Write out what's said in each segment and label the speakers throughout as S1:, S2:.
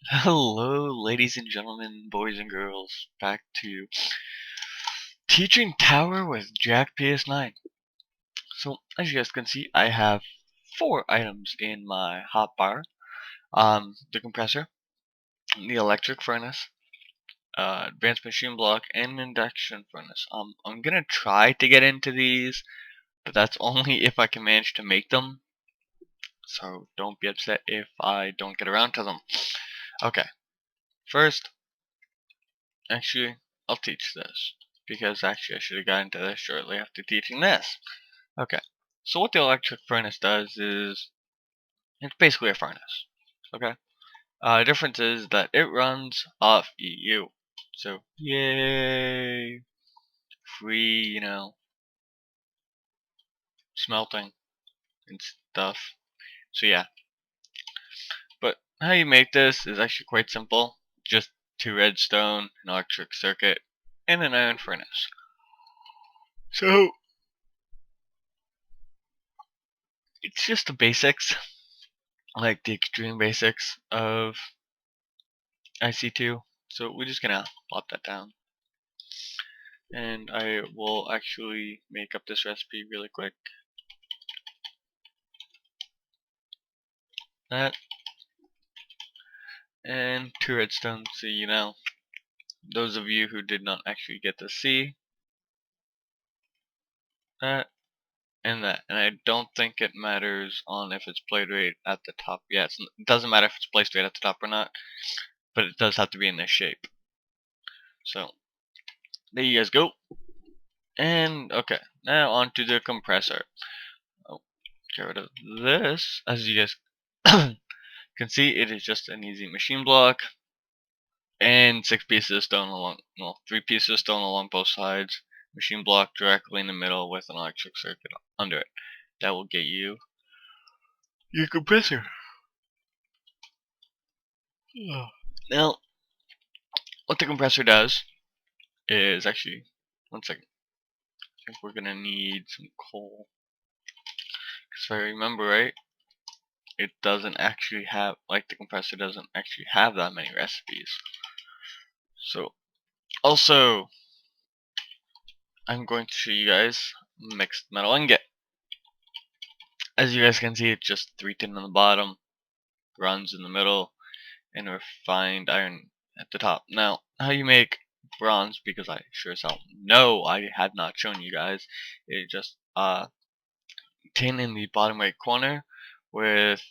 S1: Hello, ladies and gentlemen, boys and girls. Back to teaching tower with Jack PS9. So, as you guys can see, I have 4 items in my hotbar. The compressor, the electric furnace, advanced machine block, and an induction furnace. I'm gonna try to get into these, but that's only if I can manage to make them. So don't be upset if I don't get around to them. Okay, first, actually, I'll teach this. Because actually I should have gotten to this shortly after teaching this. Okay. So what the electric furnace does is, it's basically a furnace. Okay? The difference is that it runs off EU. So, yay! Free, smelting and stuff. So yeah. But how you make this is actually quite simple. Just 2 redstone, an electric circuit, and an iron furnace. So, it's just the basics, like the extreme basics of IC2. So we're just gonna plop that down. And I will actually make up this recipe really quick. That. And 2 redstone, so those of you who did not actually get to see that and that. And I don't think it matters on if it's played right at the top. Yeah, it doesn't matter if it's placed right at the top or not, but it does have to be in this shape. So there you guys go. And okay, now onto the compressor. Oh, get rid of this. As you guys can see, it is just an easy machine block and 6 pieces of stone along, well, 3 pieces of stone along both sides, machine block directly in the middle with an electric circuit under it. That will get you your compressor. Now, what the compressor does is actually, one second, I think we're gonna need some coal. Because if I remember right, it doesn't actually have, like the compressor doesn't actually have that many recipes. So, also, I'm going to show you guys mixed metal ingot. As you guys can see, it's just 3 tin on the bottom, bronze in the middle, and refined iron at the top. Now, how you make bronze, because I sure as hell know I had not shown you guys, is just tin in the bottom right corner with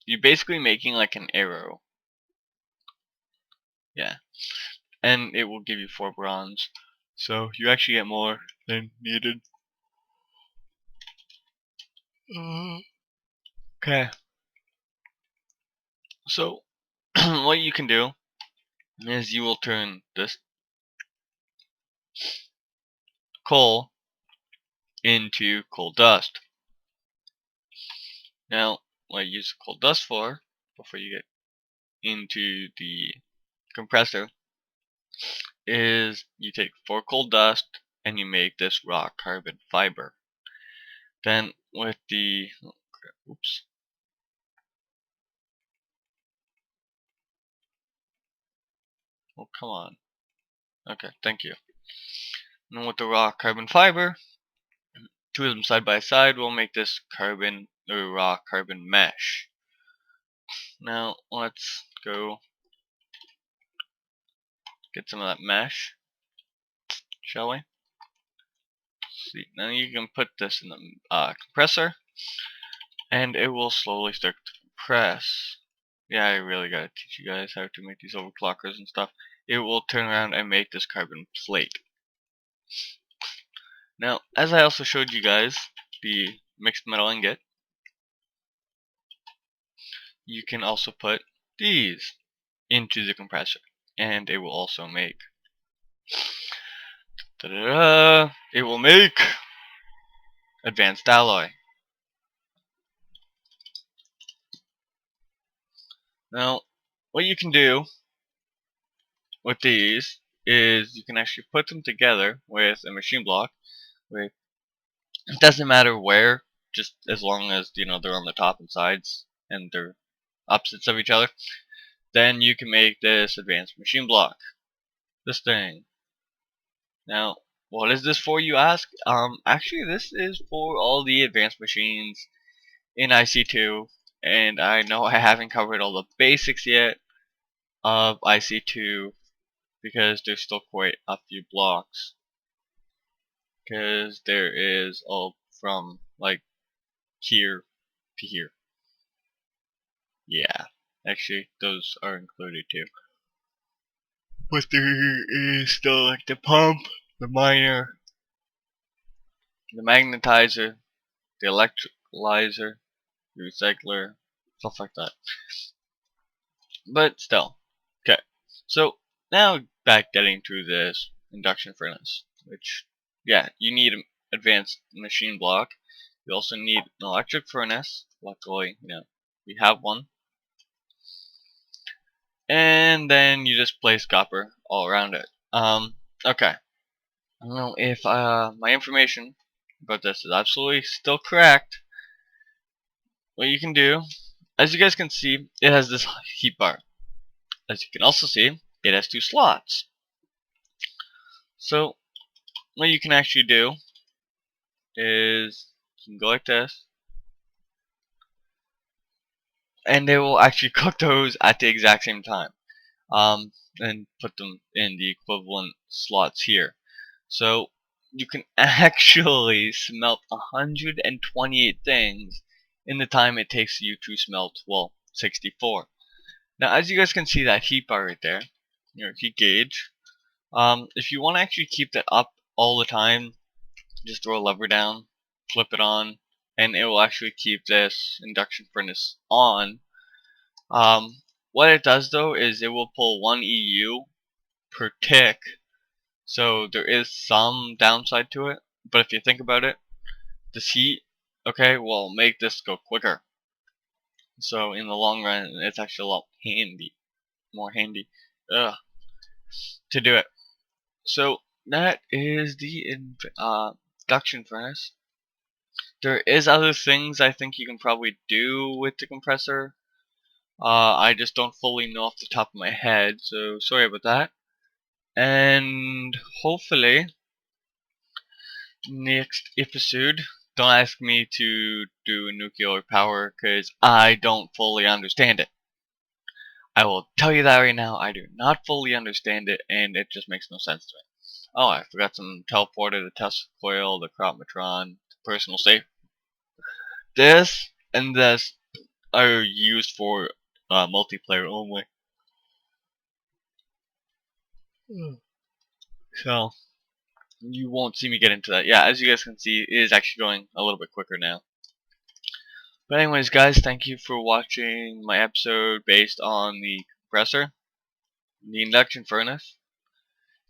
S1: you basically making like an arrow. Yeah. And it will give you 4 bronze. So you actually get more than needed. Okay. So what you can do is you will turn this coal into coal dust. Now, what you use coal dust for, before you get into the compressor, is you take 4 coal dust and you make this raw carbon fiber. Then with the, oops, oh come on, okay, thank you. And with the raw carbon fiber, 2 of them side by side will make this carbon or raw carbon mesh. Now let's go get some of that mesh, shall we? See, now you can put this in the compressor, and it will slowly start to compress. Yeah, I really gotta teach you guys how to make these overclockers and stuff. It will turn around and make this carbon plate. Now, as I also showed you guys the mixed metal ingot, you can also put these into the compressor, and it will also make, ta-da-da, it will make advanced alloy. Now, what you can do with these is you can actually put them together with a machine block. With, it doesn't matter where, just as long as they're on the top and sides and they're opposites of each other. then you can make this advanced machine block. This thing. Now, what is this for, you ask? Actually, this is for all the advanced machines in IC2, and I know I haven't covered all the basics yet of IC2 because there's still quite a few blocks. Because there is all from like here to here. Yeah, actually, those are included too. But there is still like the pump, the miner, the magnetizer, the electrolyzer, the recycler, stuff like that. But still, okay. So now back getting to this induction furnace, which, yeah, you need an advanced machine block. You also need an electric furnace. Luckily, we have one. And then you just place copper all around it. Okay. I don't know if my information about this is absolutely still correct. What you can do, as you guys can see, it has this heat bar. As you can also see, it has 2 slots. So what you can actually do is you can go like this, and they will actually cook those at the exact same time. And put them in the equivalent slots here. So you can actually smelt 128 things in the time it takes you to smelt, well, 64. Now, as you guys can see that heat bar right there, your heat gauge, if you want to actually keep that up all the time, just throw a lever down, flip it on, and it will actually keep this induction furnace on. What it does though is it will pull 1 EU per tick, so there is some downside to it. But if you think about it, this heat, okay, will make this go quicker. So in the long run, it's actually a lot more handy, to do it. So that is the induction furnace. There is other things I think you can probably do with the compressor. I just don't fully know off the top of my head, so sorry about that. And hopefully, next episode, don't ask me to do nuclear power because I don't fully understand it. I will tell you that right now, I do not fully understand it, and it just makes no sense to me. Oh, I forgot some teleporter, the Tesla coil, the Chromatron, the personal safe. This and this are used for multiplayer only. So, you won't see me get into that. Yeah, as you guys can see, it is actually going a little bit quicker now. But anyways, guys, thank you for watching my episode based on the compressor, the induction furnace,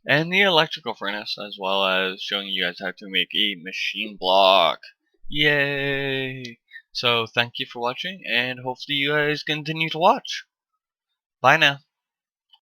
S1: and the electrical furnace, as well as showing you guys how to make a machine block. Yay! So thank you for watching, and hopefully you guys continue to watch. Bye now.